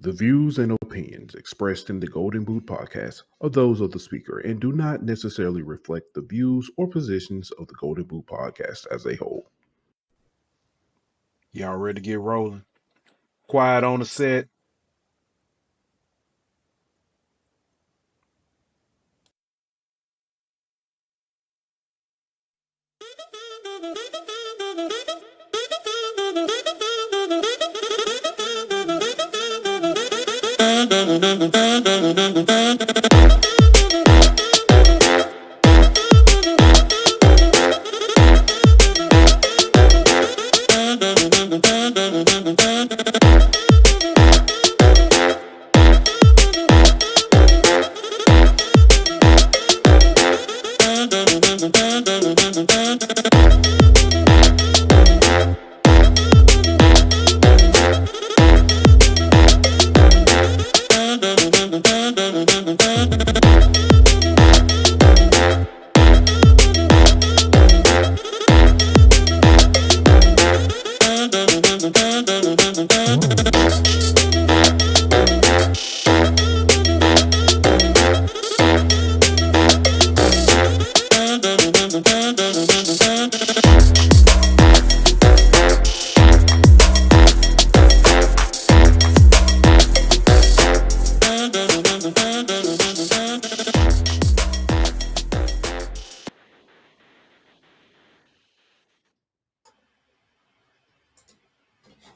The views and opinions expressed in the Golden Boot podcast are those of the speaker and do not necessarily reflect the views or positions of the Golden Boot podcast as a whole. Y'all ready to get rolling? Quiet on the set.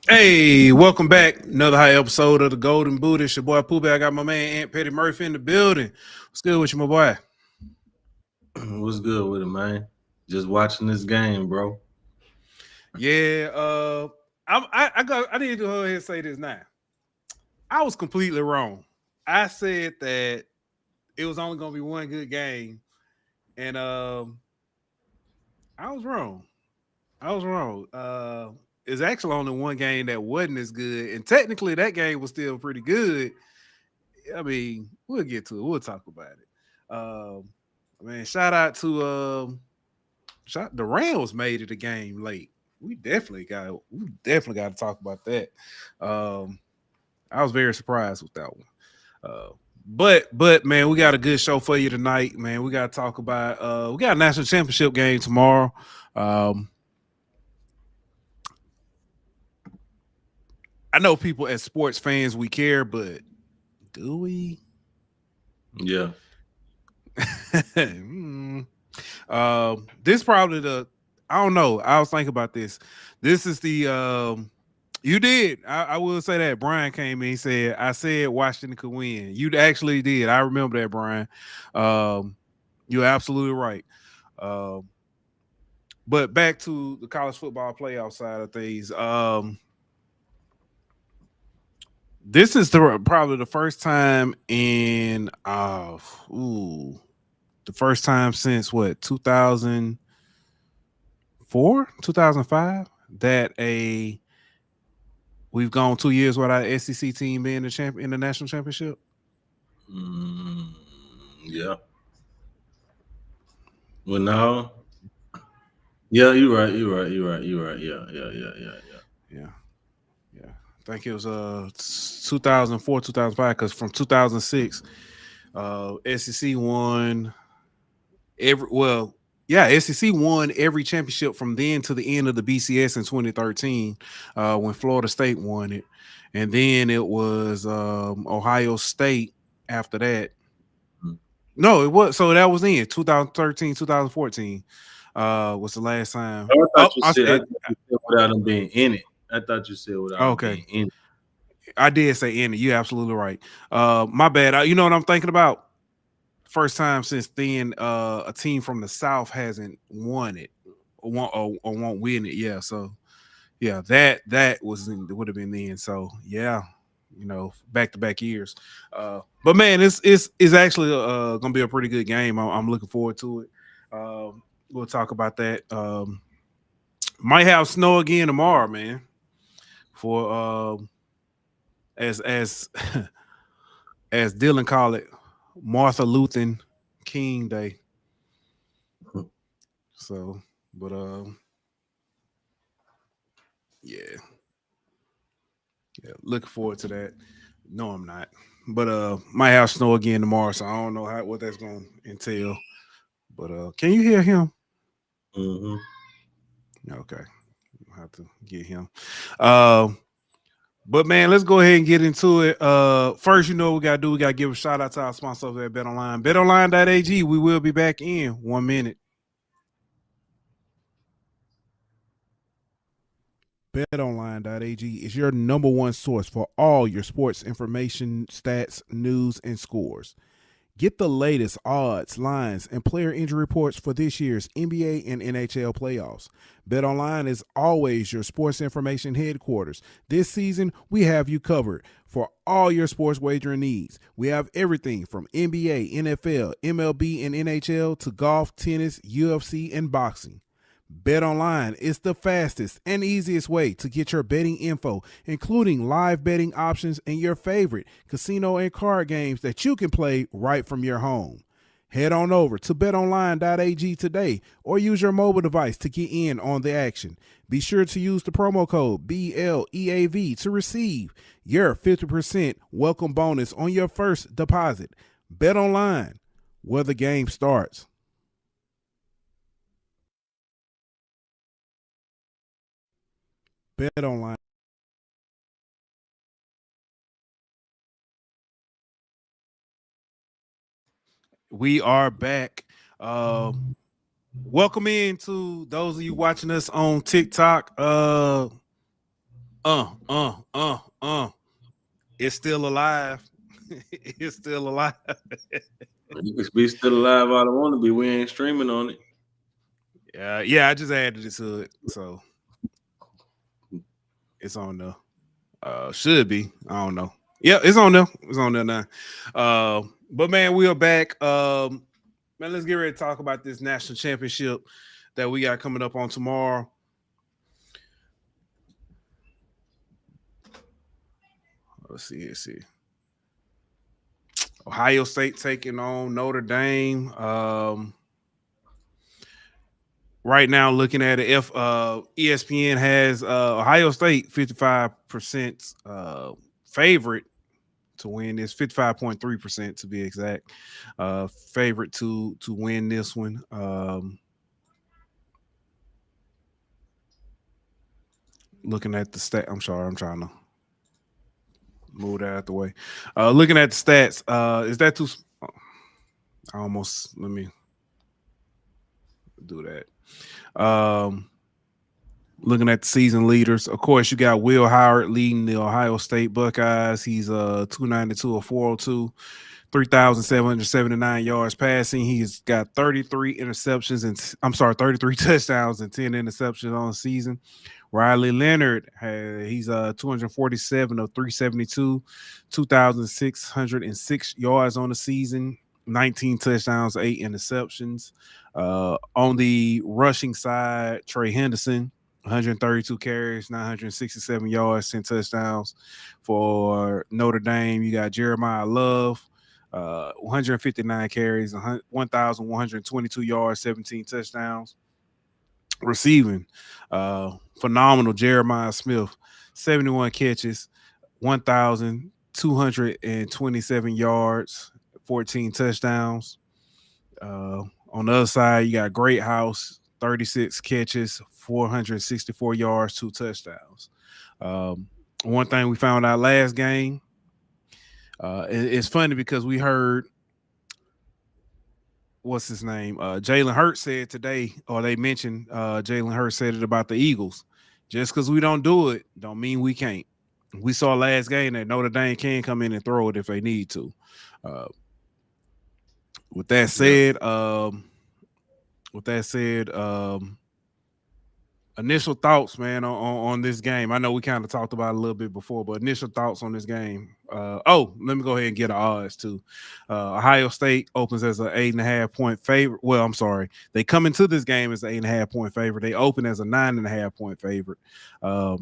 Hey, welcome back. Another high episode of the Golden Boot. It's your boy Poobie. I got my man Aunt Petty Murphy in the building. What's good with you, my boy? What's good with it, man? Just watching this game, bro. Yeah, I need to go ahead and say this now. I was completely wrong. I said that it was only going to be one good game, and I was wrong. It's actually only one game that wasn't as good, and technically that game was still pretty good. I mean, we'll get to it. We'll talk about it. Man, shout out to the Rams made it a game late. We definitely got to talk about that. I was very surprised with that one. But man, we got a good show for you tonight, man. We got to talk about we got a national championship game tomorrow. I know people as sports fans we care, but do we? Yeah. This probably I don't know. I was thinking about this. This is the you did. I will say that Brian came in. He said, I said Washington could win. You actually did. I remember that, Brian. You're absolutely right. But back to the college football playoff side of things. This is probably the first time in the first time since what 2004, 2005 that we've gone 2 years without an SEC team being the champion in the national championship. Yeah. Well, no. Yeah, you're right. Yeah. I think it was 2004, 2005, because from 2006, SEC won SEC won every championship from then to the end of the BCS in 2013 when Florida State won it. And then it was Ohio State after that. No, it was. So that was in 2013, 2014 was the last time. I thought you said without them being in it. I thought you said without them being in it. I did say in it. You're absolutely right. My bad. You know what I'm thinking about? First time since then, a team from the South hasn't won it or won't win it. Yeah, so yeah, that would have been then. So yeah, back to back years. But man, it's actually gonna be a pretty good game. I'm looking forward to it. We'll talk about that. Might have snow again tomorrow, man. For as as Dylan called it, Martha Luther King Day. So, but yeah, looking forward to that. No, I'm not. But might have snow again tomorrow, so I don't know what that's gonna entail. But can you hear him? Mm-hmm. Okay. I'll have to get him. But man, let's go ahead and get into it. First, you know what we gotta do. We gotta give a shout out to our sponsor over at BetOnline. BetOnline.ag. We will be back in 1 minute. BetOnline.ag is your number one source for all your sports information, stats, news, and scores. Get the latest odds, lines, and player injury reports for this year's NBA and NHL playoffs. BetOnline is always your sports information headquarters. This season, we have you covered for all your sports wagering needs. We have everything from NBA, NFL, MLB, and NHL to golf, tennis, UFC, and boxing. BetOnline is the fastest and easiest way to get your betting info, including live betting options and your favorite casino and card games that you can play right from your home. Head on over to betonline.ag today or use your mobile device to get in on the action. Be sure to use the promo code BLEAV to receive your 50% welcome bonus on your first deposit. BetOnline, where the game starts. BetOnline. We are back. Welcome in to those of you watching us on TikTok. It's still alive. It's still alive. You can be still alive all I want to be. We ain't streaming on it. Yeah, I just added it to it, so it's on there. Should be. I don't know. Yeah, it's on there. It's on there now. But man, we are back. Man, let's get ready to talk about this national championship that we got coming up on tomorrow. Let's see. Ohio State taking on Notre Dame. Right now, looking at it, if ESPN has Ohio State 55% favorite to win this, 55.3% to be exact, favorite to win this one. Looking at the stat, I'm sorry, I'm trying to move that out the way. Looking at the stats, is that too? Let me do that. Looking at the season leaders, of course, you got Will Howard leading the Ohio State Buckeyes. He's 292 or 402, 3,779 yards passing. He's got 33 interceptions and 33 touchdowns and 10 interceptions on the season. Riley Leonard, he's 247 of 372, 2,606 yards on the season, 19 touchdowns, 8 interceptions. On the rushing side, Trey Henderson, 132 carries, 967 yards, 10 touchdowns. For Notre Dame, you got Jeremiah Love, 159 carries, 1,122 yards, 17 touchdowns. Receiving, phenomenal Jeremiah Smith, 71 catches, 1,227 yards, 14 touchdowns. On the other side, you got Great House, 36 catches, 464 yards, 2 touchdowns. One thing we found out last game, it's funny because we heard what's his name? Jalen Hurts said today, or they mentioned Jalen Hurts said it about the Eagles. Just because we don't do it, don't mean we can't. We saw last game that Notre Dame can come in and throw it if they need to. With that said, initial thoughts, man, on this game. I know we kind of talked about it a little bit before, but initial thoughts on this game. Let me go ahead and get the odds too. Ohio State opens as an 8.5 point favorite. Well, I'm sorry. They come into this game as an 8.5 point favorite. They open as a 9.5 point favorite. The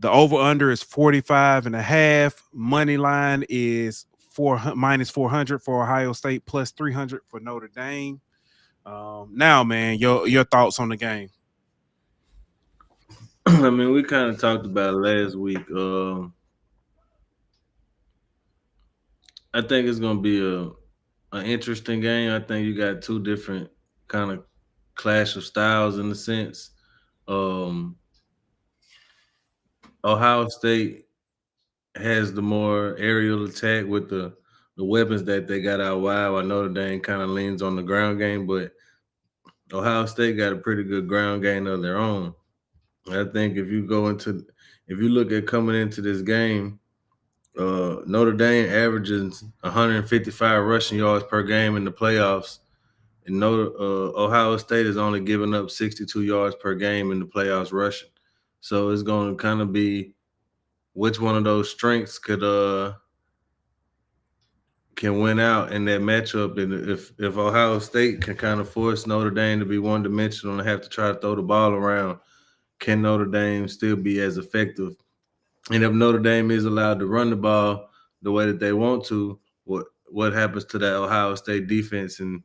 over-under is 45.5. Money line is minus 400 for Ohio State, plus 300 for Notre Dame. Now, man, your thoughts on the game? I mean, we kind of talked about it last week. I think it's gonna be an interesting game. I think you got two different kind of clash of styles in a sense. Um, Ohio State has the more aerial attack with the weapons that they got out wide. While Notre Dame kind of leans on the ground game, but Ohio State got a pretty good ground game of their own. I think if you look at coming into this game, Notre Dame averages 155 rushing yards per game in the playoffs, and Ohio State is only giving up 62 yards per game in the playoffs rushing. So it's going to kind of be which one of those strengths can win out in that matchup. And if Ohio State can kind of force Notre Dame to be one dimensional and have to try to throw the ball around, can Notre Dame still be as effective? And if Notre Dame is allowed to run the ball the way that they want to, what happens to that Ohio State defense? And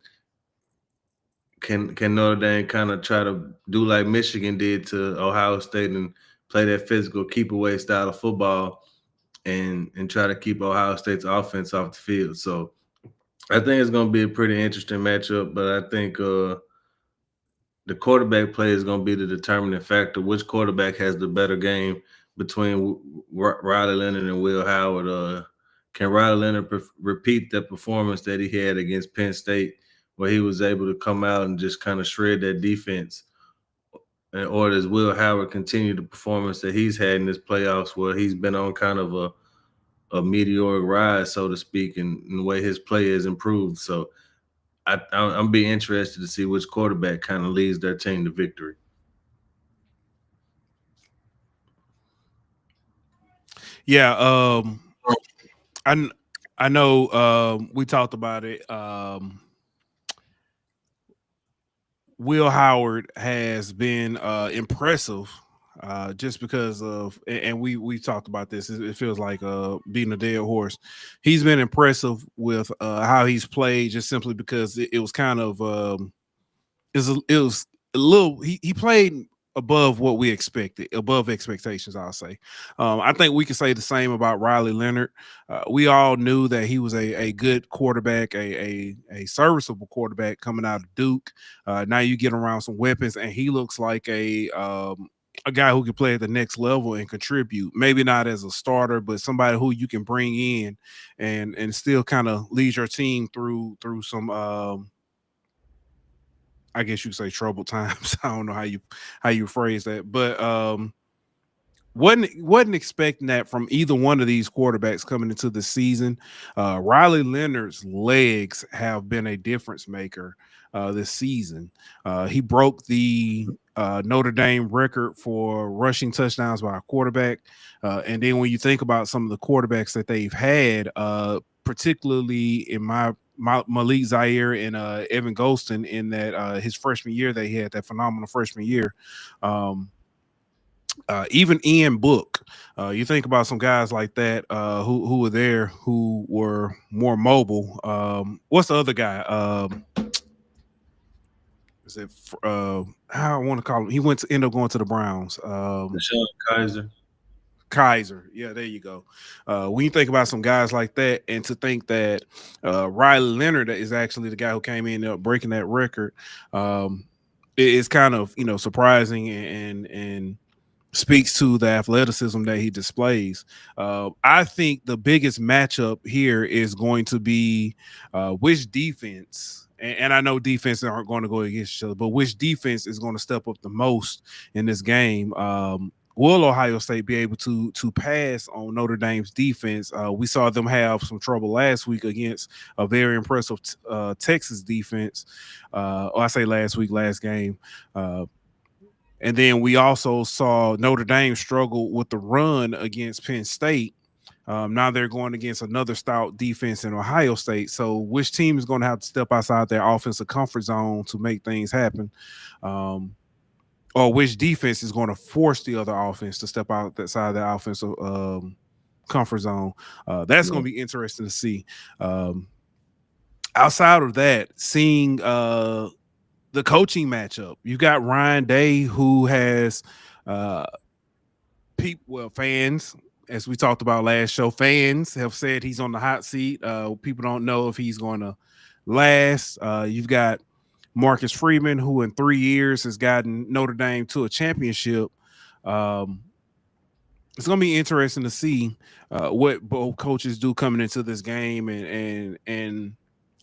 can Notre Dame kind of try to do like Michigan did to Ohio State and play that physical keep away style of football and try to keep Ohio State's offense off the field? So I think it's going to be a pretty interesting matchup, but I think the quarterback play is going to be the determining factor. Which quarterback has the better game between Riley Leonard and Will Howard? Can Riley Leonard repeat that performance that he had against Penn State, where he was able to come out and just kind of shred that defense? Or does Will Howard continue the performance that he's had in this playoffs, where he's been on kind of a meteoric rise, so to speak, and the way his play has improved? So I'm be interested to see which quarterback kind of leads their team to victory. Yeah, I know we talked about it. Will Howard has been impressive just because of, and we talked about this. It feels like beating a dead horse. He's been impressive with how he's played, just simply because it was kind of it was a little. He played above what we expected, above expectations, I'll say. I think we can say the same about Riley Leonard. We all knew that he was a good quarterback, a serviceable quarterback coming out of Duke. Now you get around some weapons, and he looks like a guy who can play at the next level and contribute. Maybe not as a starter, but somebody who you can bring in and still kind of lead your team through some I guess you could say troubled times. I don't know how you phrase that, but wasn't expecting that from either one of these quarterbacks coming into the season. Riley Leonard's legs have been a difference maker this season. He broke the Notre Dame record for rushing touchdowns by a quarterback, and then when you think about some of the quarterbacks that they've had, particularly in Malik Zaire and Evan Golston in that his freshman year, they had that phenomenal freshman year. Even Ian Book, you think about some guys like that who were there, who were more mobile. What's the other guy? Is it how I want to call him? He end up going to the Browns. DeShone Kaiser. Yeah, there you go. When you think about some guys like that, and to think that Riley Leonard is actually the guy who came in breaking that record, it's kind of surprising and speaks to the athleticism that he displays. I think the biggest matchup here is going to be which defense, and I know defenses aren't going to go against each other, but which defense is going to step up the most in this game. Will Ohio State be able to pass on Notre Dame's defense? We saw them have some trouble last week against a very impressive Texas defense. Or I say last game. And then we also saw Notre Dame struggle with the run against Penn State. Now they're going against another stout defense in Ohio State. So which team is going to have to step outside their offensive comfort zone to make things happen? Or which defense is going to force the other offense to step out that side of their offensive comfort zone? That's going to be interesting to see. Outside of that, seeing the coaching matchup, you got Ryan Day, who has fans as we talked about last show, fans have said he's on the hot seat. People don't know if he's going to last. You've got Marcus Freeman, who in 3 years has gotten Notre Dame to a championship. It's going to be interesting to see what both coaches do coming into this game and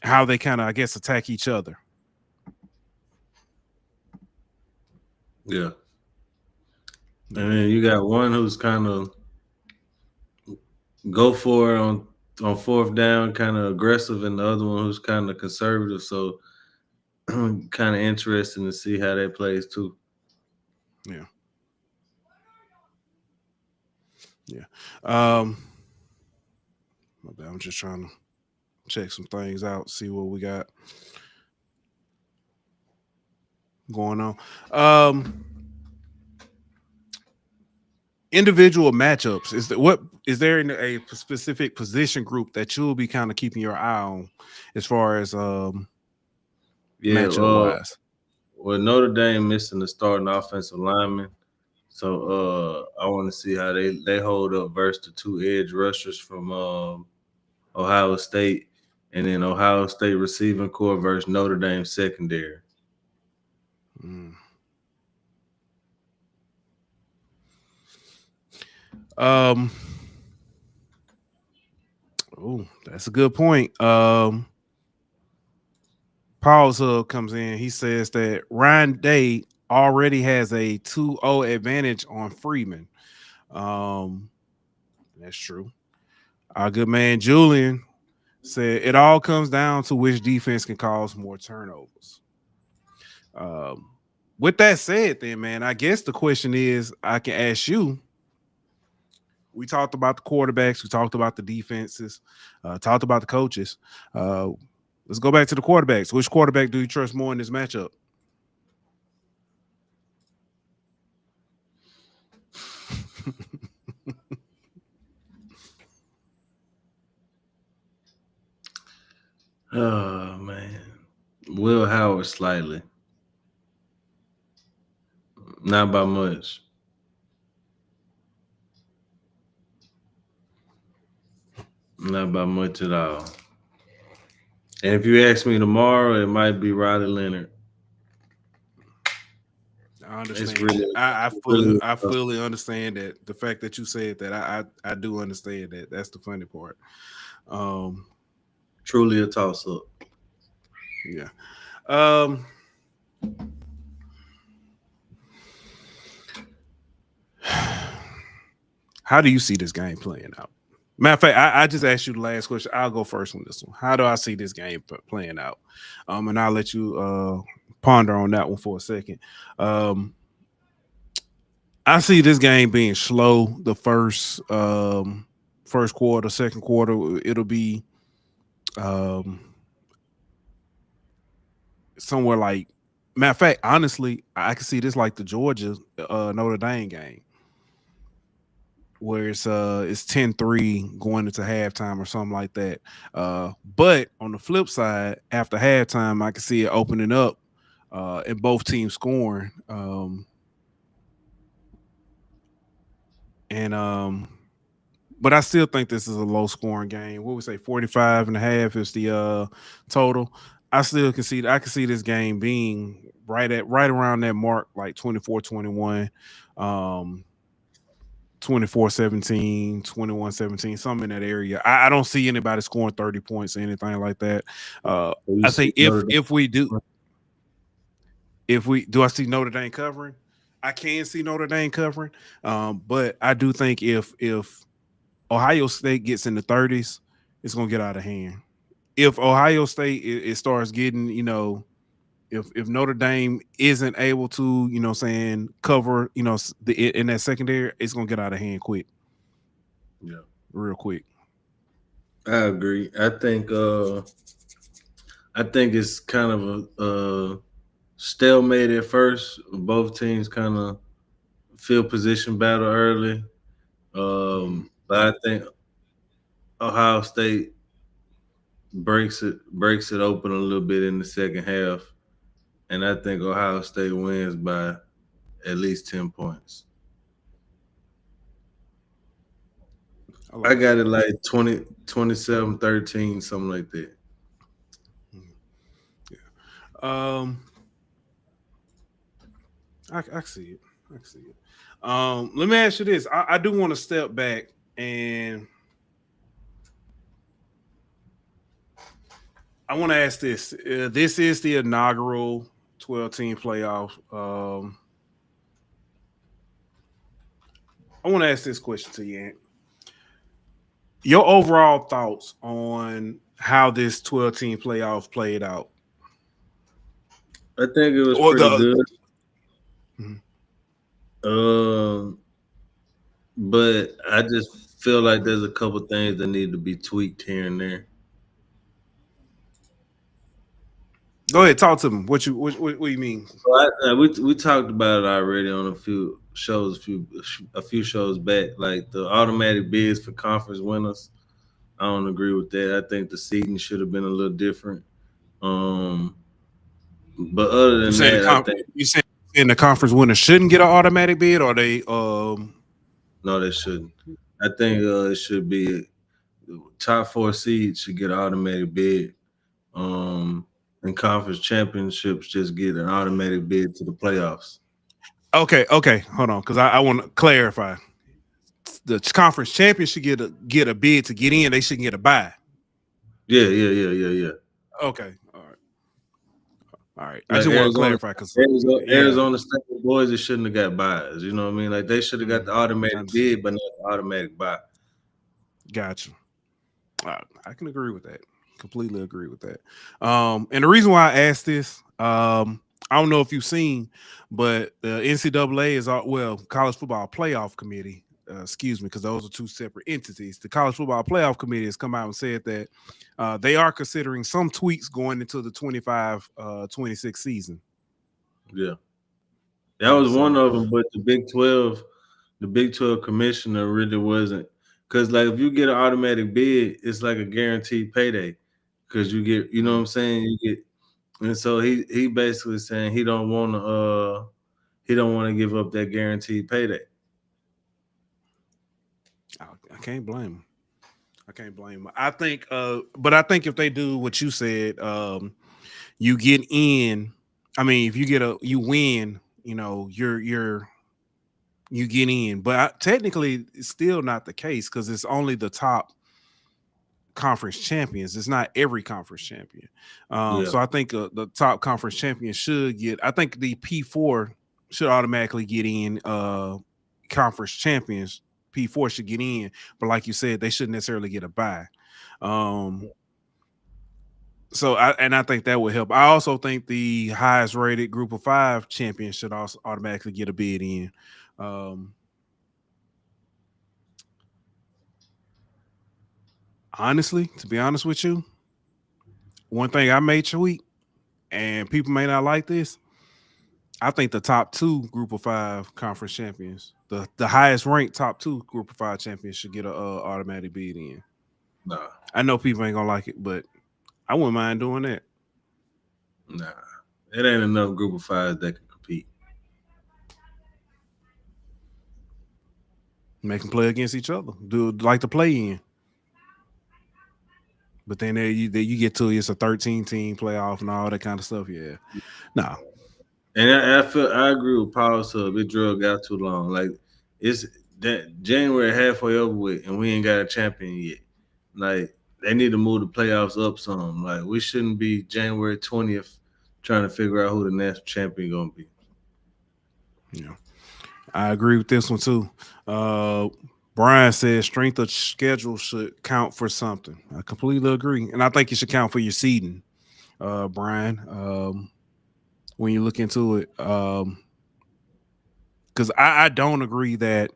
how they kind of, I guess, attack each other. Yeah. And then you got one who's kind of go for it on fourth down, kind of aggressive, and the other one who's kind of conservative. So kind of interesting to see how that plays too. Yeah. Yeah. My bad. I'm just trying to check some things out, see what we got going on. Individual matchups. Is there a specific position group that you'll be kind of keeping your eye on as far as matchup wise? Well, Notre Dame missing the starting offensive lineman. So I want to see how they hold up versus the two edge rushers from Ohio State, and then Ohio State receiving core versus Notre Dame secondary. Oh, that's a good point. Paul's Hub comes in. He says that Ryan Day already has a 2-0 advantage on Freeman. That's true. Our good man Julian said it all comes down to which defense can cause more turnovers. With that said, then, man, I guess the question is, I can ask you. We talked about the quarterbacks, we talked about the defenses, talked about the coaches. Let's go back to the quarterbacks. Which quarterback do you trust more in this matchup? Oh man, Will Howard slightly, not by much. Not by much at all. And if you ask me tomorrow, it might be Riley Leonard. I understand. I fully understand that. The fact that you said that, I do understand that. That's the funny part. Truly a toss up. Yeah. How do you see this game playing out? Matter of fact, I just asked you the last question. I'll go first on this one. How do I see this game playing out? And I'll let you ponder on that one for a second. I see this game being slow. The first quarter, second quarter, it'll be somewhere like. Matter of fact, honestly, I can see this like the Georgia Notre Dame game, where it's 10-3 going into halftime or something like that. But on the flip side, after halftime, I can see it opening up and both teams scoring. But I still think this is a low scoring game. What would we say, 45.5 is the total. I still can see this game being right around that mark, like 24-21. 24-17, 21-17, something in that area. I don't see anybody scoring 30 points or anything like that. I think if we do I see Notre Dame covering? I can see Notre Dame covering. But I do think if Ohio State gets in the 30s, it's gonna get out of hand. If Ohio State it starts getting, if Notre Dame isn't able to, cover, in that secondary, it's gonna get out of hand quick. Yeah, real quick. I agree. I think it's kind of a stalemate at first. Both teams kind of feel position battle early, but I think Ohio State breaks it open a little bit in the second half, and I think Ohio State wins by at least 10 points. I got it like 20, 27, 13, something like that. Yeah. I see it. I see it. Let me ask you this. I do want to step back and I want to ask this. This is the inaugural 12-team playoff. I want to ask this question to you, Ant. Your overall thoughts on how this 12-team playoff played out? I think it was pretty good. Mm-hmm. But I just feel like there's a couple things that need to be tweaked here and there. Go ahead, talk to me. What do you mean? So we talked about it already on a few shows, a few shows back. Like the automatic bids for conference winners, I don't agree with that. I think the seeding should have been a little different. But other than that, I think you saying the conference winner shouldn't get an automatic bid, or they no, they shouldn't. I think it should be top 4 seeds should get an automatic bid. And conference championships just get an automatic bid to the playoffs. Okay, hold on, because I want to clarify. The conference champions should get a bid to get in. They shouldn't get a bye. Yeah. Okay, all right. Like I just want to clarify because Arizona State boys, it shouldn't have got buys. You know what I mean? Like they should have got the automatic bid, but not the automatic buy. Gotcha. I can agree with that. Completely agree with that. And the reason why I asked this, I don't know if you've seen, but the NCAA is College Football Playoff Committee. Excuse me, because those are two separate entities. The College Football Playoff Committee has come out and said that they are considering some tweaks going into the 25-26 season. Yeah, that was one of them. But the Big 12 commissioner really wasn't, because like if you get an automatic bid, it's like a guaranteed payday, because you get, you know what I'm saying, you get, and so he basically saying he don't want to give up that guaranteed payday. I can't blame him. I think, but I think if they do what you said, you get in. I mean, if you win, you know, you get in. But technically, it's still not the case because it's only the top conference champions. It's not every conference champion. So I think the top conference champion should get. I think the P4 should automatically get in. Conference champions. P4 should get in, but like you said, they shouldn't necessarily get a bye. So I think that would help. I also think the highest rated Group of 5 champions should also automatically get a bid in. Honestly, to be honest with you, one thing I may tweet, and people may not like this, I think the top 2 Group of 5 conference champions, the highest ranked top 2 Group of 5 champions should get a automatic bid in. Nah, I know people ain't gonna like it, but I wouldn't mind doing that. Nah, it ain't enough Group of 5s that can compete. Make them play against each other. Do like to play in. But then there you get to it's a 13-team playoff and all that kind of stuff. Yeah, nah. And I agree with Paul. So it drug out too long. Like it's that January halfway over with, and we ain't got a champion yet. Like they need to move the playoffs up some. Like we shouldn't be January 20th trying to figure out who the national champion gonna be. Yeah, I agree with this one too. Brian says strength of schedule should count for something. I completely agree, and I think it should count for your seeding, Brian. When you look into it, because I don't agree that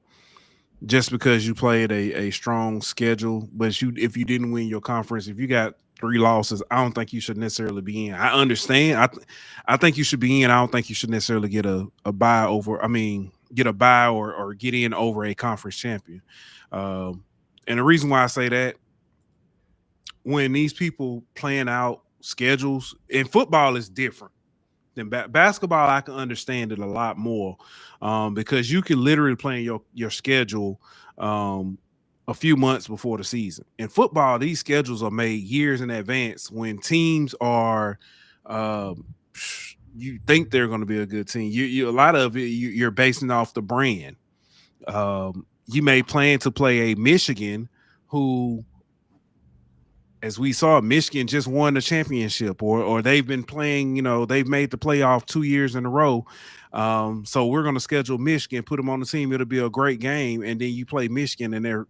just because you played a strong schedule, but if you didn't win your conference, if you got 3 losses, I don't think you should necessarily be in. I understand. I think you should be in. I don't think you should necessarily get a bye over. I mean, get a bye or get in over a conference champion. And the reason why I say that, when these people plan out schedules, and football is different than basketball, I can understand it a lot more because you can literally plan your schedule a few months before the season. In football, these schedules are made years in advance when teams are you think they're going to be a good team. You a lot of it you're basing off the brand. You may plan to play a Michigan who, as we saw, Michigan just won the championship, or they've been playing, they've made the playoff 2 years in a row. So we're going to schedule Michigan, put them on the team. It'll be a great game. And then you play Michigan and they're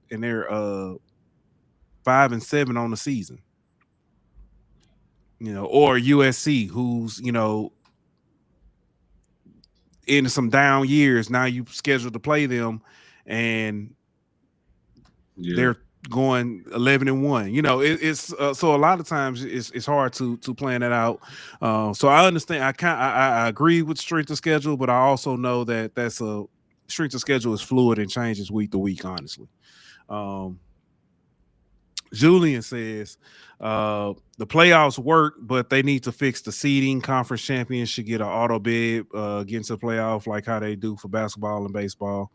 5-7 on the season, or USC, who's, in some down years. Now you scheduled to play them and they're going 11-1. It's so a lot of times it's hard to plan that out. So I understand. I agree with strength of schedule, but I also know that that's a strength of schedule is fluid and changes week to week. Honestly, Julian says the playoffs work, but they need to fix the seeding. Conference champions should get an auto bid against the playoff, like how they do for basketball and baseball.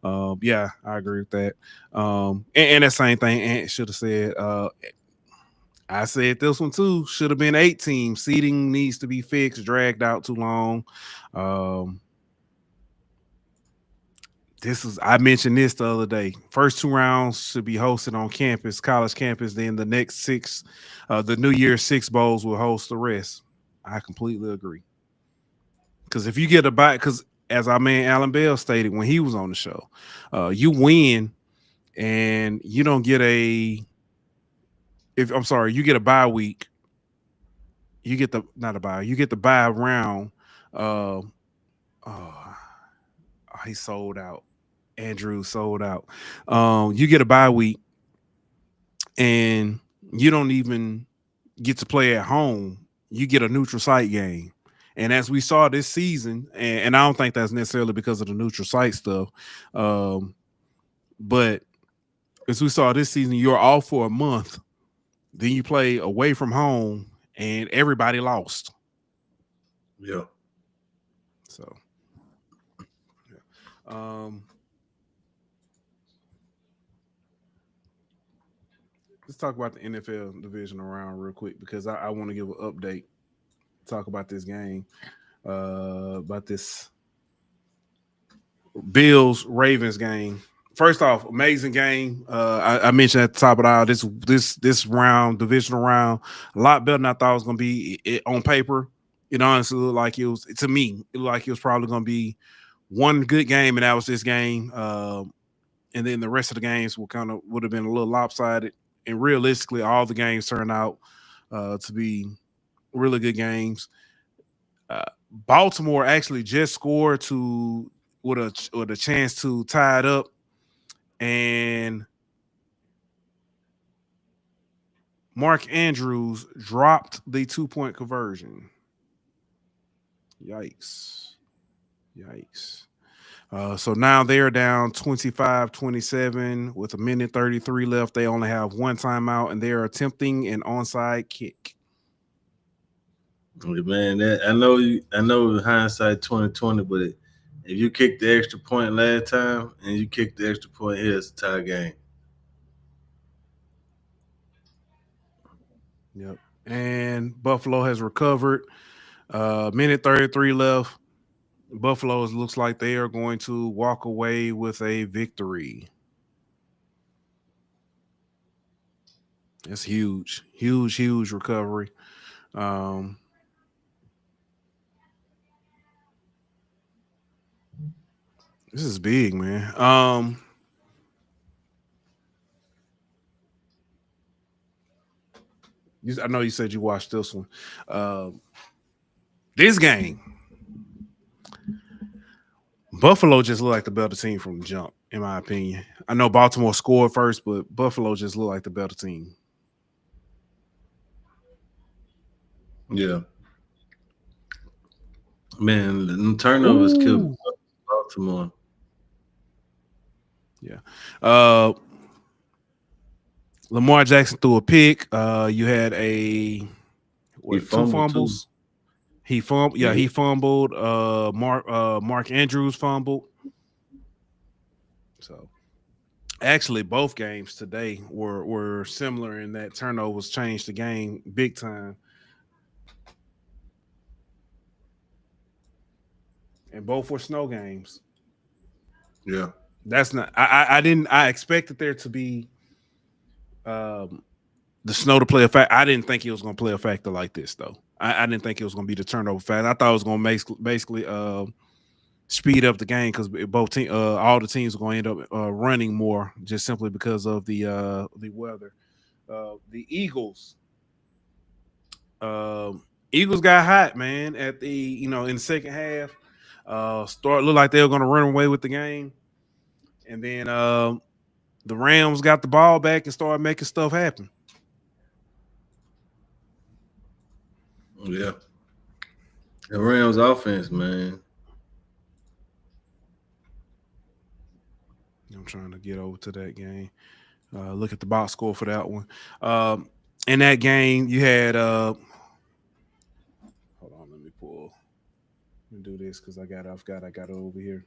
Yeah, I agree with that. And that same thing Ant should have said. I said this one too. Should have been 8 teams. Seeding needs to be fixed. Dragged out too long. I mentioned this the other day. First 2 rounds should be hosted on campus, college campus. Then the next 6, the New Year's 6 bowls will host the rest. I completely agree. Because if you get a bye, because as our man Alan Bell stated when he was on the show, you win and you don't get you get a bye week. You get you get the bye round. He sold out. Andrew sold out. You get a bye week and you don't even get to play at home. You get a neutral site game. And as we saw this season, and I don't think that's necessarily because of the neutral site stuff, but as we saw this season, you're off for a month. Then you play away from home and everybody lost. Yeah. So, yeah. Let's talk about the NFL Divisional Round real quick because I want to give an update. Talk about this game, about this Bills-Ravens game. First off, amazing game. I mentioned at the top of the hour, this round, divisional round, a lot better than I thought it was going to be on paper. It honestly looked like it was, to me, it looked like it was probably going to be one good game, and that was this game. And then the rest of the games would have been a little lopsided. And realistically, all the games turned out to be really good games. Baltimore actually just scored with a chance to tie it up, and Mark Andrews dropped the 2-point conversion. Yikes. So now they're down 25-27 with 1:33 left. They only have 1 timeout, and they're attempting an onside kick. Man, I know hindsight 2020, but if you kicked the extra point last time and you kicked the extra point here, it's a tie game. Yep. And Buffalo has recovered. 1:33 left. Buffalo looks like they are going to walk away with a victory. That's huge recovery. This is big, man. I know you said you watched this one. This game, Buffalo just looked like the better team from the jump, in my opinion. I know Baltimore scored first, but Buffalo just looked like the better team. Yeah. Man, the turnovers killed Baltimore. Yeah. Lamar Jackson threw a pick. You had 2 fumbles. He fumbled. Yeah, he fumbled. Mark Andrews fumbled. So, Actually, both games today were similar in that turnovers changed the game big time, and both were snow games. Yeah. That's not. I didn't. I expected there to be um, the snow to play a factor. I didn't think it was going to play a factor like this, though. I didn't think it was going to be the turnover factor. I thought it was going to basically speed up the game because all the teams are going to end up running more just simply because of the weather. The Eagles got hot, man, at the in the second half. Looked like they were going to run away with the game, and then the Rams got the ball back and started making stuff happen. Yeah. The Rams offense, man. I'm trying to get over to that game. Look at the box score for that one. In that game, you had hold on, let me do this because I got it over here.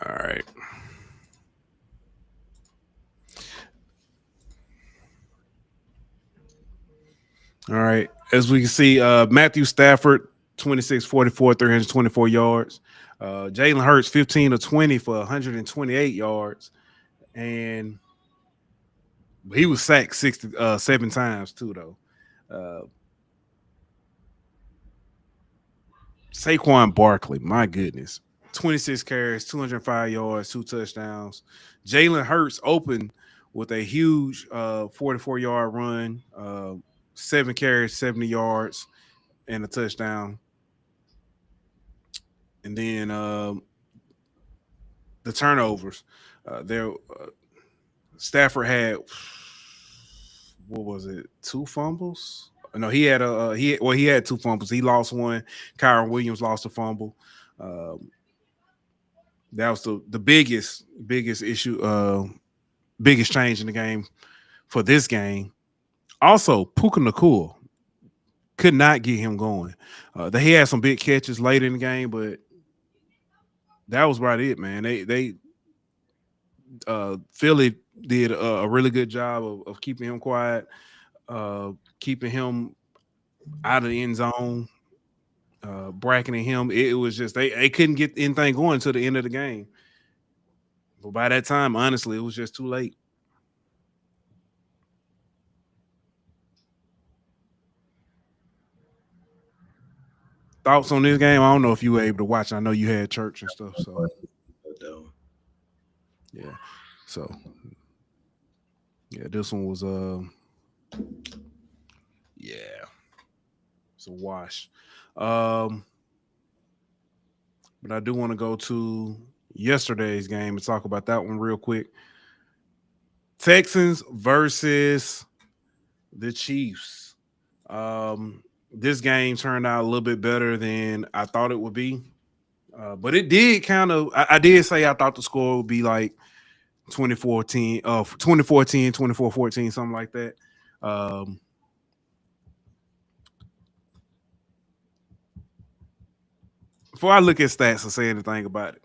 All right. All right. As we can see, Matthew Stafford, 26-44, 324 yards. Jalen Hurts, 15 of 20 for 128 yards. And he was sacked 7 times, too, though. Saquon Barkley, my goodness. 26 carries, 205 yards, 2 touchdowns. Jalen Hurts opened with a huge 44-yard run, 7 carries, 70 yards, and a touchdown. And then the turnovers. Stafford had, what was it, 2 fumbles? No, he had he had 2 fumbles. He lost one. Kyron Williams lost a fumble. That was the biggest issue, biggest change in the game for this game. Also, Puka Nacua could not get him going. He had some big catches late in the game, but that was about it, man. Philly did a really good job of keeping him quiet, keeping him out of the end zone, bracketing him. It was just they couldn't get anything going until the end of the game. But by that time, honestly, it was just too late. Thoughts on this game? I don't know if you were able to watch. I know you had church and stuff. So yeah. So yeah, this one was yeah, it's a wash. But I do want to go to yesterday's game and talk about that one real quick. Texans versus the Chiefs. This game turned out a little bit better than I thought it would be. But it did kind of, I did say I thought the score would be like 24-10, 24-10, 24-14, something like that. Before I look at stats or say anything about it,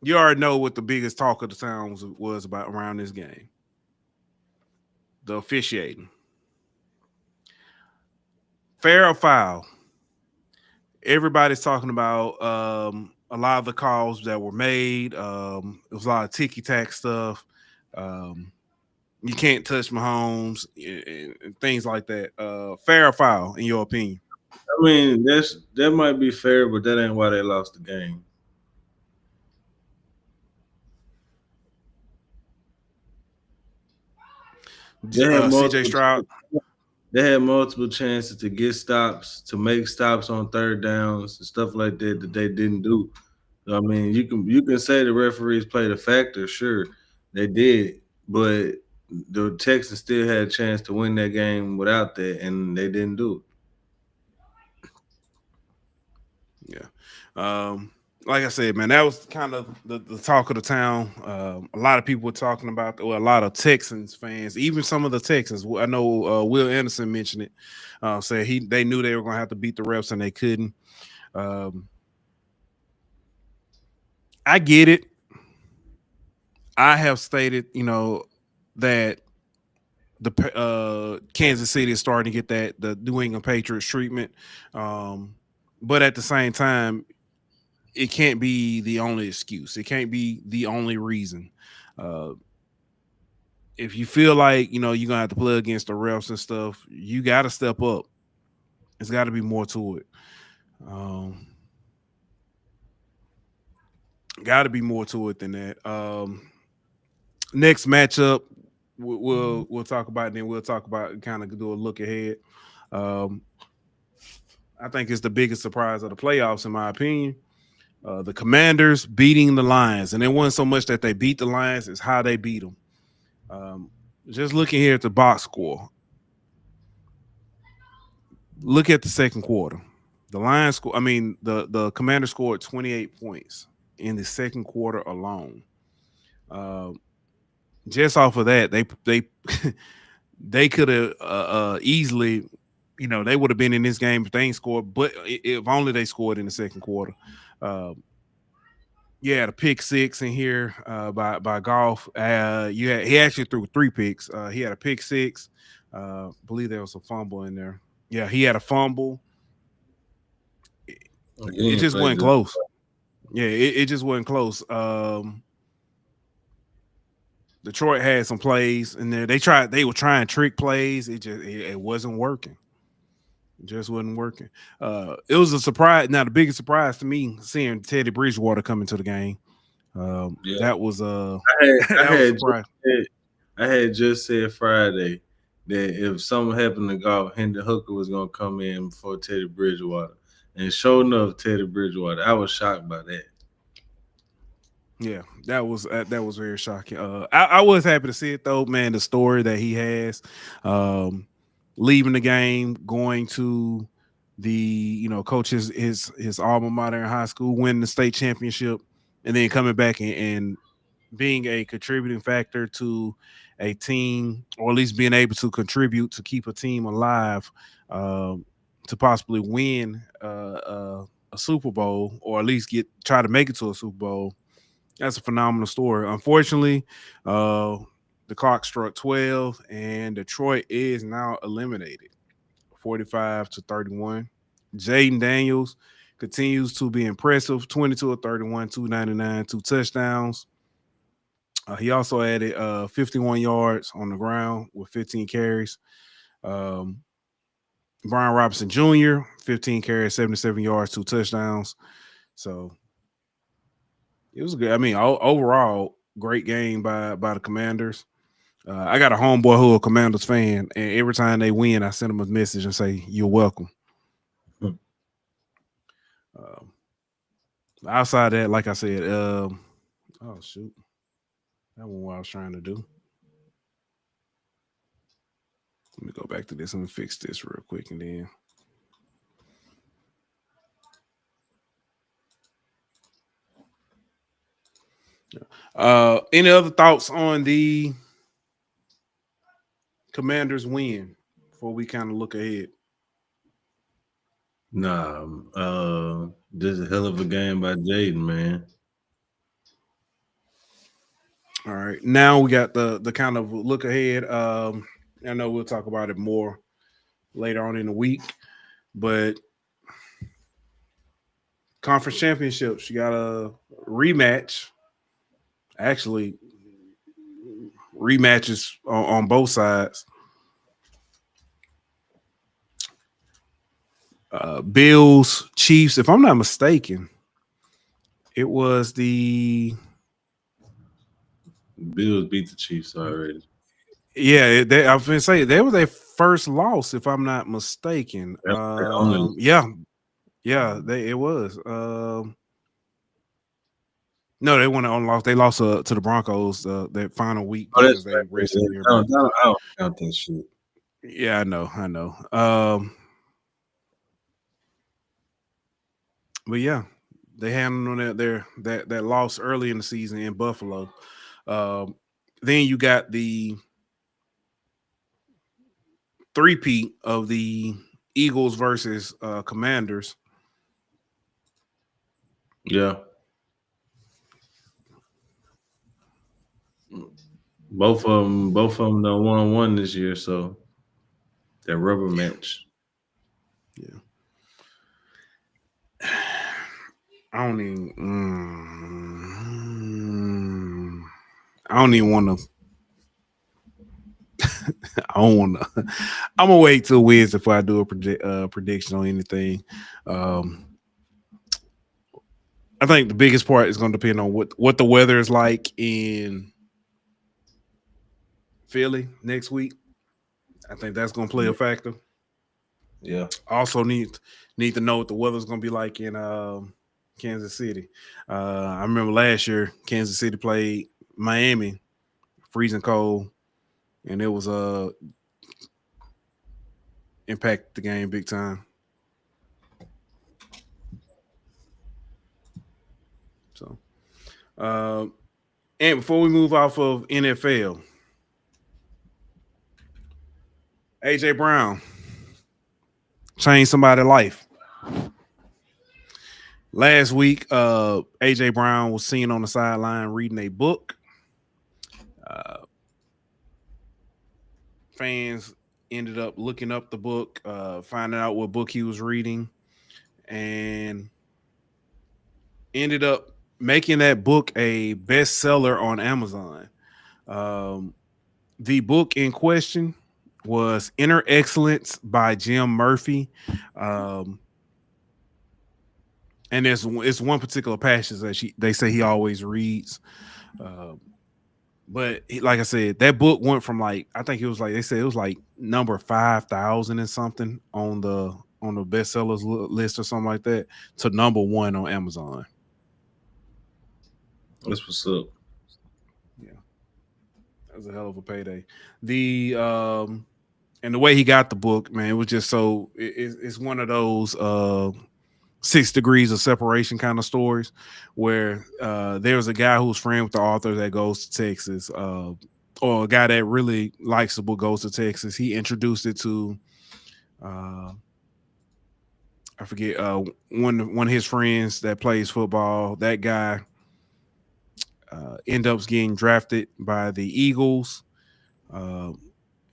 you already know what the biggest talk of the town was about around this game. The officiating. Fair or foul? Everybody's talking about a lot of the calls that were made. It was a lot of ticky-tack stuff. You can't touch Mahomes and things like that. Fair or foul, in your opinion? I mean, that might be fair, but that ain't why they lost the game. CJ Stroud. They had multiple chances to get stops, to make stops on third downs and stuff like that they didn't do. So, I mean, you can say the referees played a factor, sure, they did, but the Texans still had a chance to win that game without that, and they didn't do it. Yeah. like I said, man, that was kind of the talk of the town. A lot of people were talking about, a lot of Texans fans, even some of the Texans. I know Will Anderson mentioned it. Said they knew they were going to have to beat the refs and they couldn't. I get it. I have stated, that the Kansas City is starting to get the New England Patriots treatment, but at the same time, it can't be the only excuse. It can't be the only reason. If you feel like you're gonna have to play against the refs and stuff, you got to step up. There's got to be more to it. Got to be more to it than that. Next matchup, we'll talk about, and then we'll talk about, kind of do a look ahead. I think it's the biggest surprise of the playoffs, in my opinion. The Commanders beating the Lions, and it wasn't so much that they beat the Lions; it's how they beat them. Just looking here at the box score, look at the second quarter. The Lions the Commanders scored 28 points in the second quarter alone. Just off of that, they could have easily, they would have been in this game if they ain't scored. But if only they scored in the second quarter. Yeah, the pick six in here by Goff. He actually threw 3 picks. He had a pick six. I believe there was a fumble in there. Yeah, he had a fumble. It just wasn't close. Yeah, it just wasn't close. Detroit had some plays in there. They were trying trick plays. It wasn't working. It just wasn't working. It was a surprise. Now, the biggest surprise to me, seeing Teddy Bridgewater come into the game. That was a surprise. I had just said Friday that if something happened to Goff, Hendon Hooker was going to come in before Teddy Bridgewater. And sure enough, Teddy Bridgewater. I was shocked by that. Yeah, that was very shocking. I was happy to see it though, man. The story that he has, leaving the game, going to the coach his alma mater in high school, winning the state championship, and then coming back and being a contributing factor to a team, or at least being able to contribute to keep a team alive, to possibly win a Super Bowl, or at least try to make it to a Super Bowl. That's a phenomenal story. Unfortunately, the clock struck 12, and Detroit is now eliminated, 45-31. Jaden Daniels continues to be impressive, 22 of 31, 299, 2 touchdowns. He also added 51 yards on the ground with 15 carries. Brian Robinson Jr., 15 carries, 77 yards, 2 touchdowns. So it was good. I mean, overall, great game by the Commanders. I got a homeboy who a Commanders fan, and every time they win, I send him a message and say, "You're welcome." Outside that, like I said, oh shoot, that wasn't what I was trying to do. Let me go back to this. Let me fix this real quick, and then. Any other thoughts on the Commanders win before we kind of look ahead? Nah, just a hell of a game by Jaden, man. All right, now we got the kind of look ahead. I know we'll talk about it more later on in the week, but conference championships, you got a rematch. Actually, rematches on both sides. Bills, Chiefs. If I'm not mistaken, it was the Bills beat the Chiefs already. Yeah, I was going to say they were their first loss, if I'm not mistaken. Yeah, it was. No, they won on loss. They lost to the Broncos that final week because they rested everybody. I don't count that shit. Yeah, I know. But yeah, They handled that loss early in the season in Buffalo. Then you got the three-peat of the Eagles versus Commanders. Yeah. Both of them done 1-1 this year, so that rubber match. Yeah. I don't even want to. I don't want to. I'm gonna wait till Wednesday before I do a prediction on anything. I think the biggest part is going to depend on what the weather is like in Philly next week. I think that's going to play a factor. Yeah. Also need to know what the weather's going to be like in Kansas City. I remember last year Kansas City played Miami, freezing cold, and it was impacted the game big time. So, and before we move off of NFL, AJ Brown changed somebody's life. Last week, AJ Brown was seen on the sideline reading a book. Fans ended up looking up the book, finding out what book he was reading, and ended up making that book a bestseller on Amazon. The book in question was Inner Excellence by Jim Murphy. And it's one particular passage that they say he always reads. But like I said, that book went from I think it was they said it was number 5,000 and something on the bestsellers list or something like that to number 1 on Amazon. That's what's up. Yeah, that was a hell of a payday. And the way he got the book, man, it was just so it's one of those 6 degrees of separation kind of stories where there's a guy who's friend with the author that goes to Texas, or a guy that really likes the book goes to Texas. He introduced it to I forget one of his friends that plays football. That guy ends up getting drafted by the Eagles.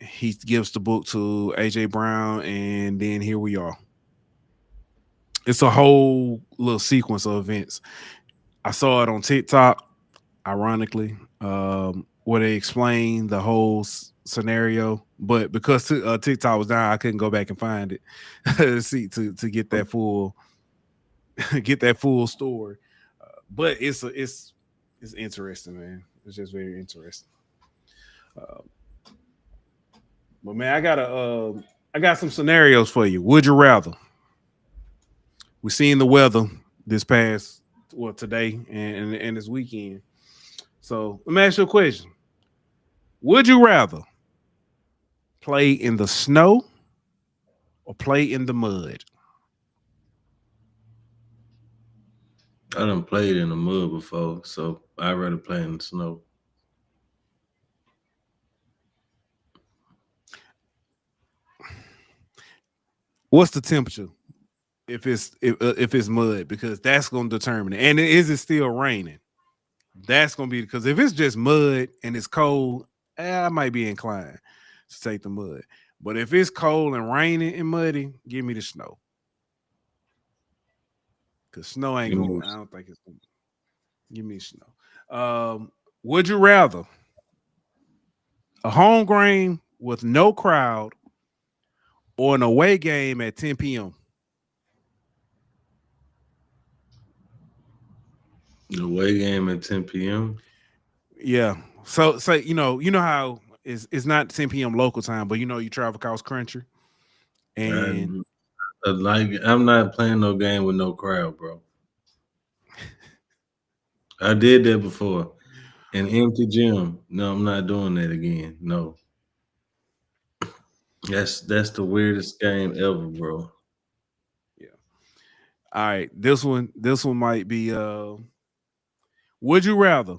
He gives the book to AJ Brown, and then here we are. It's a whole little sequence of events. I saw it on TikTok, ironically, where they explain the whole scenario. But because TikTok was down, I couldn't go back and find it to get that full story. But it's interesting, man. It's just very interesting. But man, I got some scenarios for you. Would you rather? We're seeing the weather this past today and this weekend. So let me ask you a question. Would you rather play in the snow or play in the mud? I done played in the mud before, so I'd rather play in the snow. What's the temperature if it's mud? Because that's going to determine it. And is it still raining? That's going to be because if it's just mud and it's cold, I might be inclined to take the mud. But if it's cold and raining and muddy, give me the snow. Because snow ain't going to, I don't think it's going to. Give me snow. Would you rather a home game with no crowd or an away game at 10 p.m.? The away game at 10 p.m. Yeah. So you know how it's not 10 p.m. local time, but you travel across country. And I'm not playing no game with no crowd, bro. I did that before. An empty gym. No, I'm not doing that again. No. That's the weirdest game ever, bro. Yeah. All right, this one might be. Would you rather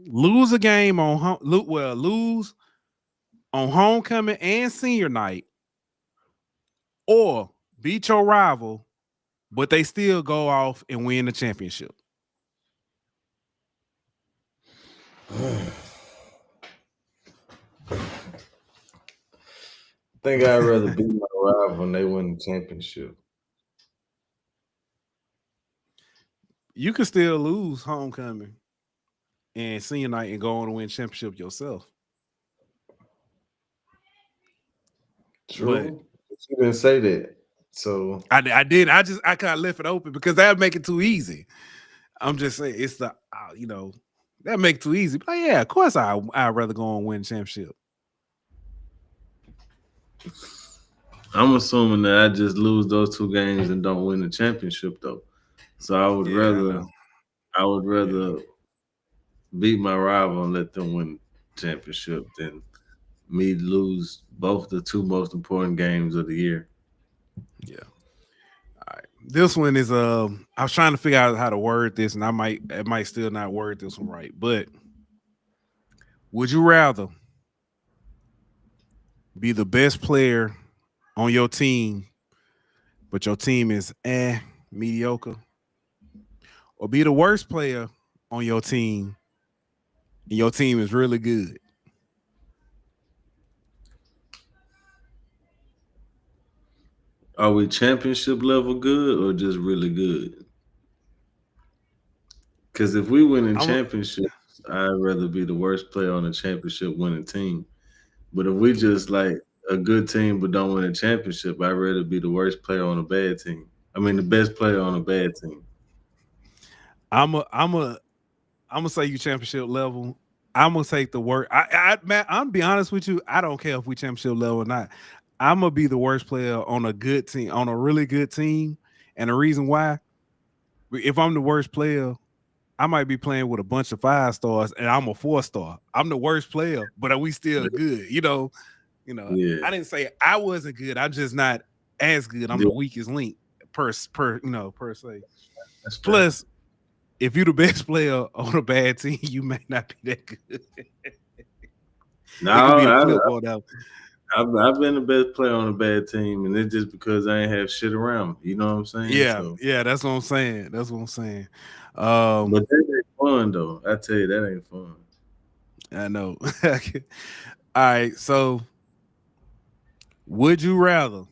lose a game on lose on homecoming and senior night, or beat your rival, but they still go off and win the championship? I think I'd rather beat my rival when they win the championship. You could still lose homecoming and senior night and go on to win championship yourself. True. But you didn't say that. So I did. I kind of left it open because that would make it too easy. I'm just saying it's the that make it too easy. But yeah, of course I'd rather go and win championship. I'm assuming that I just lose those 2 games and don't win the championship though. So I would rather beat my rival and let them win the championship than me lose both the 2 most important games of the year. Yeah. All right. This one is I was trying to figure out how to word this, and I might still not word this one right. But would you rather be the best player on your team, but your team is mediocre, or be the worst player on your team and your team is really good? Are we championship level good or just really good? Because if we win in championships, I'd rather be the worst player on a championship winning team. But if we just like a good team but don't win a championship, I'd rather be the worst player on a bad team. I mean, the best player on a bad team. I'm gonna say you championship level. I'm gonna take the worst. I'm gonna be honest with you. I don't care if we championship level or not. I'm gonna be the worst player on a good team, on a really good team. And the reason why, if I'm the worst player, I might be playing with a bunch of 5 stars, and I'm a 4-star. I'm the worst player, but we still good. Yeah. I didn't say I wasn't good. I'm just not as good. I'm the weakest link per se. Plus, if you're the best player on a bad team, you may not be that good. I've been the best player on a bad team, and it's just because I ain't have shit around me. You know what I'm saying? Yeah, that's what I'm saying. That's what I'm saying. But that ain't fun, though. I tell you, that ain't fun. I know. All right, so would you rather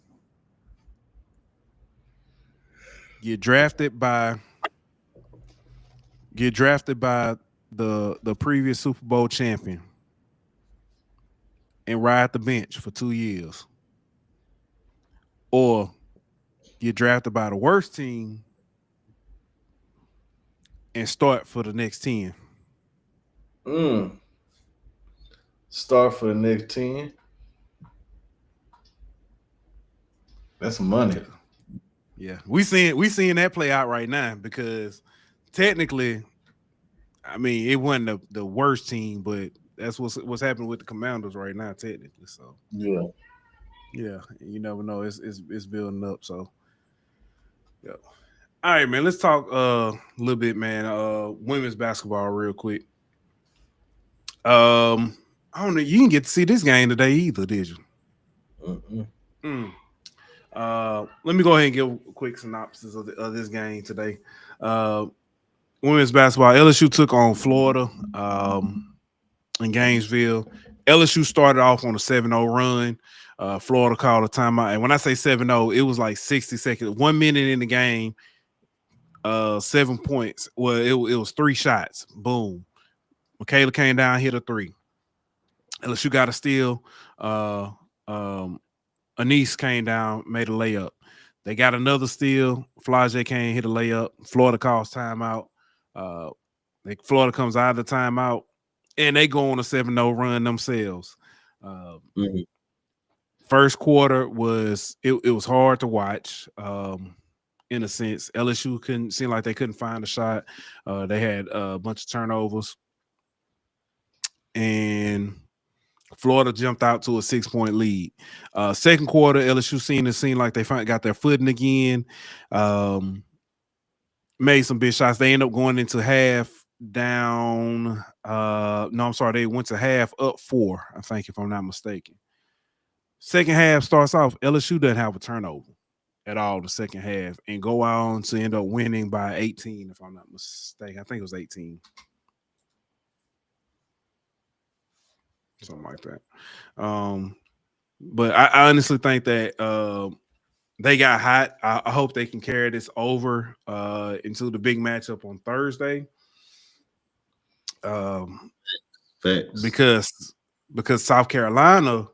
get drafted by the previous Super Bowl champion and ride the bench for 2 years, or get drafted by the worst team and start for the next 10? Start for the next 10. That's money. Yeah, we seeing that play out right now, because technically, I mean, it wasn't the worst team, but that's what's happening with the Commanders right now, technically. So yeah, you never know. It's building up. So yeah. All right, man. Let's talk a little bit, man. Women's basketball, real quick. I don't know. You didn't get to see this game today either, did you? Let me go ahead and give a quick synopsis of this game today. Women's basketball, LSU took on Florida in Gainesville. LSU started off on a 7-0 run. Florida called a timeout. And when I say 7-0, it was like 60 seconds, 1 minute in the game, 7 points. Well, it was 3 shots. Boom. Michaela came down, hit a 3. LSU got a steal. Anise came down, made a layup. They got another steal. Flage came, hit a layup. Florida calls timeout. Florida comes out of the timeout, and they go on a 7-0 run themselves. First quarter was it was hard to watch. In a sense, LSU seem like they couldn't find a shot. They had a bunch of turnovers, and Florida jumped out to a 6-point lead. Second quarter, LSU seemed like they got their footing again. made some big shots. They end up going into half down. No, I'm sorry. They went to half up 4, I think, if I'm not mistaken. Second half starts off. LSU doesn't have a turnover at all the second half and go on to end up winning by 18, if I'm not mistaken. I think it was 18. Something like that. But I honestly think that they got hot. I hope they can carry this over into the big matchup on Thursday. Facts. Because South Carolina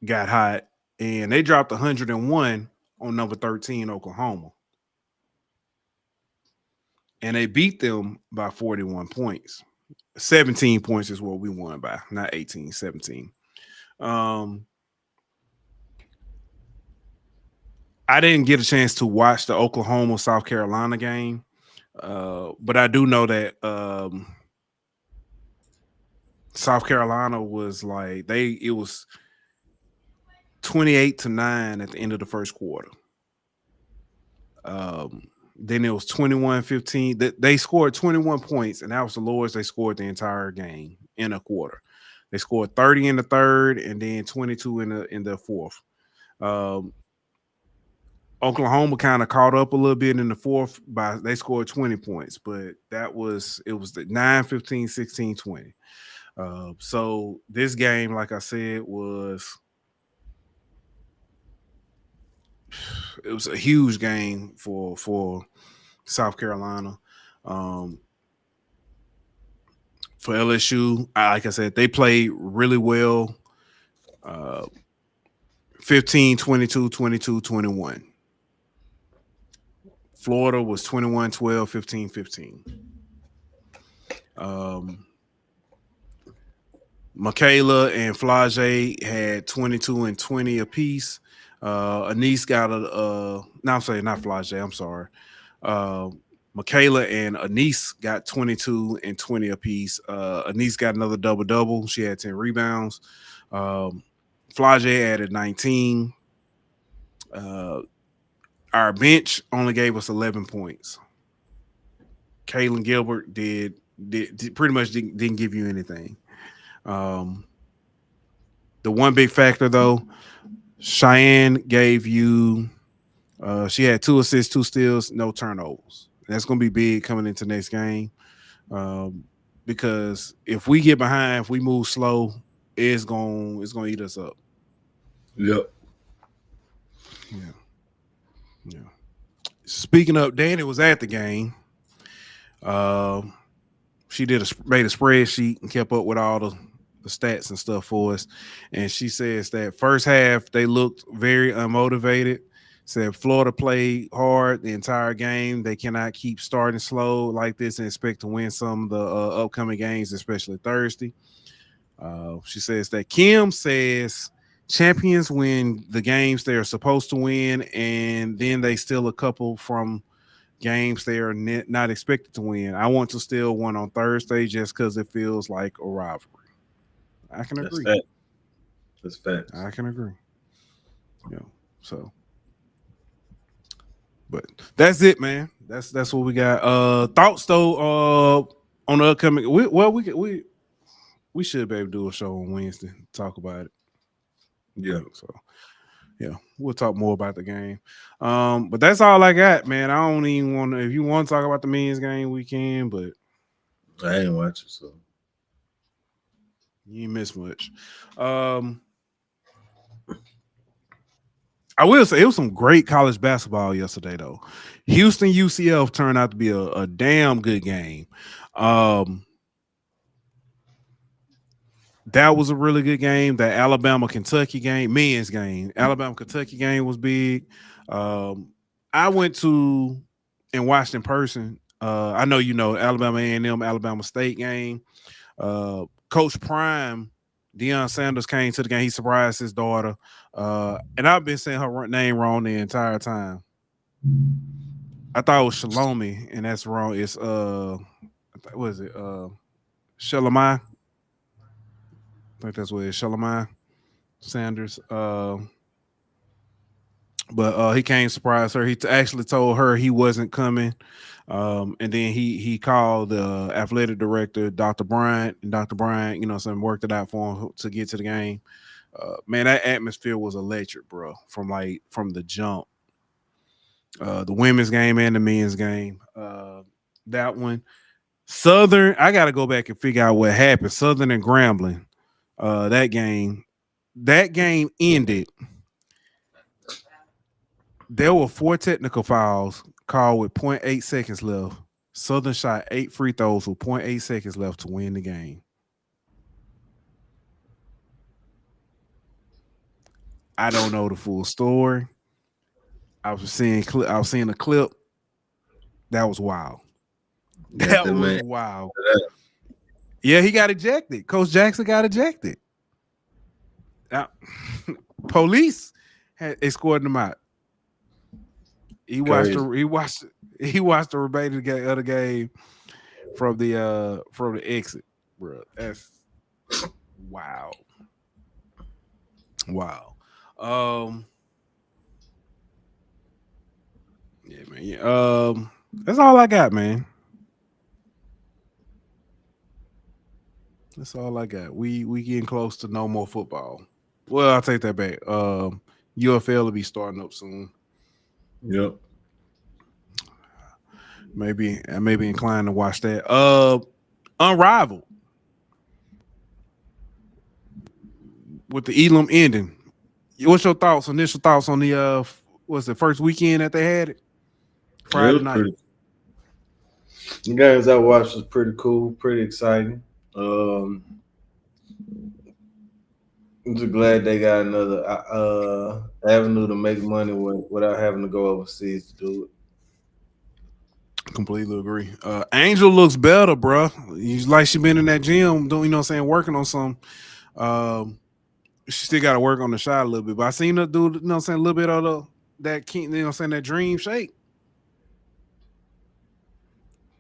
got hot and they dropped 101 on number 13 Oklahoma. And they beat them by 41 points. 17 points is what we won by, not 18, 17. I didn't get a chance to watch the Oklahoma South Carolina game, but I do know that South Carolina was like it was 28-9 at the end of the first quarter. Then it was 21-15. They scored 21 points, and that was the lowest they scored the entire game in a quarter. They scored 30 in the third and then 22 in the fourth. Oklahoma kind of caught up a little bit in the fourth they scored 20 points, but it was the 9-15, 16-20. So this game, like I said, it was a huge game for South Carolina. For LSU, like I said, they played really well. 15, 22, 22, 21. Florida was 21, 12, 15, 15. Michaela and Flage had 22 and 20 apiece. Anise got I'm sorry, not Flage, I'm sorry. Michaela and Anise got 22 and 20 apiece. Anise got another double-double. She had 10 rebounds. Flage added 19. Our bench only gave us 11 points. Kaylin Gilbert did pretty much didn't give you anything. The one big factor, though, Cheyenne gave you she had 2 assists, 2 steals, no turnovers. That's going to be big coming into next game because if we get behind, if we move slow, it's going to eat us up. Yep. Yeah. Speaking of, Danny was at the game. She made a spreadsheet and kept up with all the stats and stuff for us. And she says that first half, they looked very unmotivated. Said Florida played hard the entire game. They cannot keep starting slow like this and expect to win some of the upcoming games, especially Thursday. She says that Kim says champions win the games they are supposed to win, and then they steal a couple from games they are not expected to win. I want to steal one on Thursday just because it feels like a rivalry. I can agree. That's facts. I can agree. So. But that's it, man. That's what we got. Thoughts though on the upcoming. We should be able to do a show on Wednesday, talk about it. Yeah. So yeah, we'll talk more about the game. But that's all I got, man. I don't even want to. If you want to talk about the men's game, we can. But I ain't watching, so you ain't miss much. I will say it was some great college basketball yesterday, though. Houston UCF turned out to be a damn good game. That was a really good game. The Alabama-Kentucky game, men's game, Alabama-Kentucky game was big. I went to and watched in person. I know you know Alabama A&M, Alabama State game. Coach Prime, Deion Sanders came to the game. He surprised his daughter. And I've been saying her name wrong the entire time. I thought it was Shalomi, and that's wrong. It's what is it? Shalamai. I think that's what it is. Shalamai Sanders. But he came surprise her. He actually told her he wasn't coming. And then he called the athletic director, Dr. Bryant, and Dr. Bryant, worked it out for him to get to the game. Man, that atmosphere was electric, bro. From the jump. The women's game and the men's game. That one. Southern, I gotta go back and figure out what happened. Southern and Grambling. That game ended. There were 4 technical fouls called with 0.8 seconds left. Southern shot 8 free throws with 0.8 seconds left to win the game. I don't know the full story. I was seeing a clip. That was wild. That was wild. Yeah, he got ejected. Coach Jackson got ejected. Now, police had escorted him out. He watched the remaining of the game from the exit, bro. That's wow. Wow. Yeah, man. Yeah. That's all I got, man. That's all I got. We getting close to no more football. Well, I'll take that back. UFL will be starting up soon. Yep. Maybe I may be inclined to watch that. Unrivaled with the Elam ending. What's your initial thoughts on the first weekend that they had it? Friday night. The games I watched was pretty cool, pretty exciting. I'm just glad they got another avenue to make money without having to go overseas to do it. Completely agree. Angel looks better, bro. He's like she been in that gym, working on some. She still got to work on the shot a little bit, but I seen her do, a little bit of that dream shake.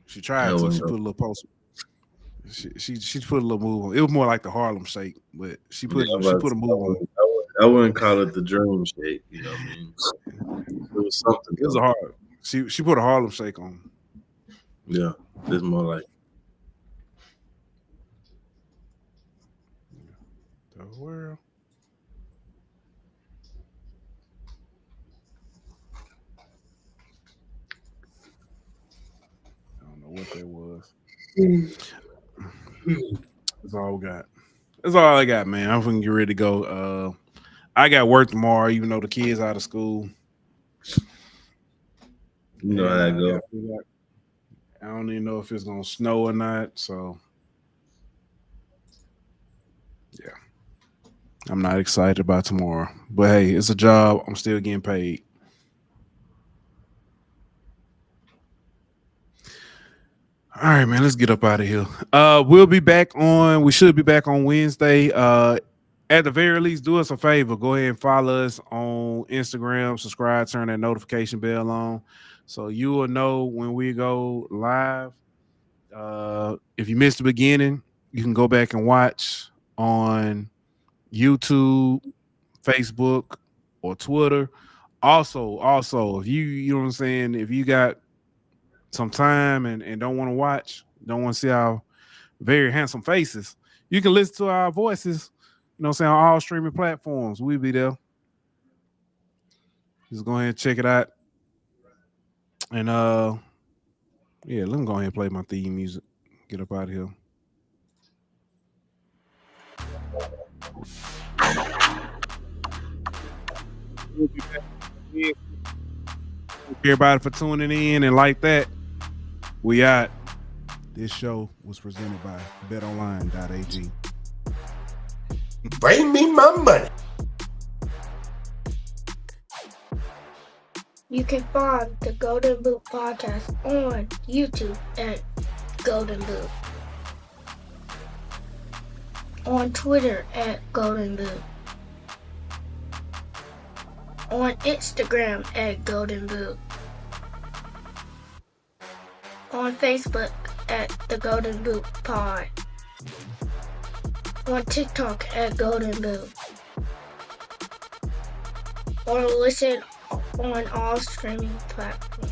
She tried to. She put a little post. She put a little move on. It was more like the Harlem Shake, but she put a move on. I wouldn't call it the dream shake. You know what I mean? It was something. It was a hard. She put a Harlem Shake on. Yeah, it's more like the world. I don't know what that was. That's all we got. That's all I got, man. I'm gonna get ready to go. I got work tomorrow, even though the kids out of school. You know how that go. I don't even know if it's gonna snow or not. So yeah. I'm not excited about tomorrow. But hey, it's a job. I'm still getting paid. All right, man. Let's get up out of here. We should be back on Wednesday. At the very least, do us a favor. Go ahead and follow us on Instagram, subscribe, turn that notification bell on so you will know when we go live. If you missed the beginning, you can go back and watch on YouTube, Facebook, or Twitter. Also, if you know what I'm saying, if you got some time and don't want to watch, don't want to see our very handsome faces, you can listen to our voices, on all streaming platforms. We'll be there. Just go ahead and check it out. And let me go ahead and play my theme music. Get up out of here. We'll be back. Thank you everybody for tuning in, and like that, we out. This show was presented by betonline.ag. Bring me my money. You can find the Golden Boot Podcast on YouTube at Golden Boot. On Twitter at Golden Boot. On Instagram at Golden Boot. On Facebook at the Golden Boot Pod. On TikTok at Golden Boot. Or listen on all streaming platforms.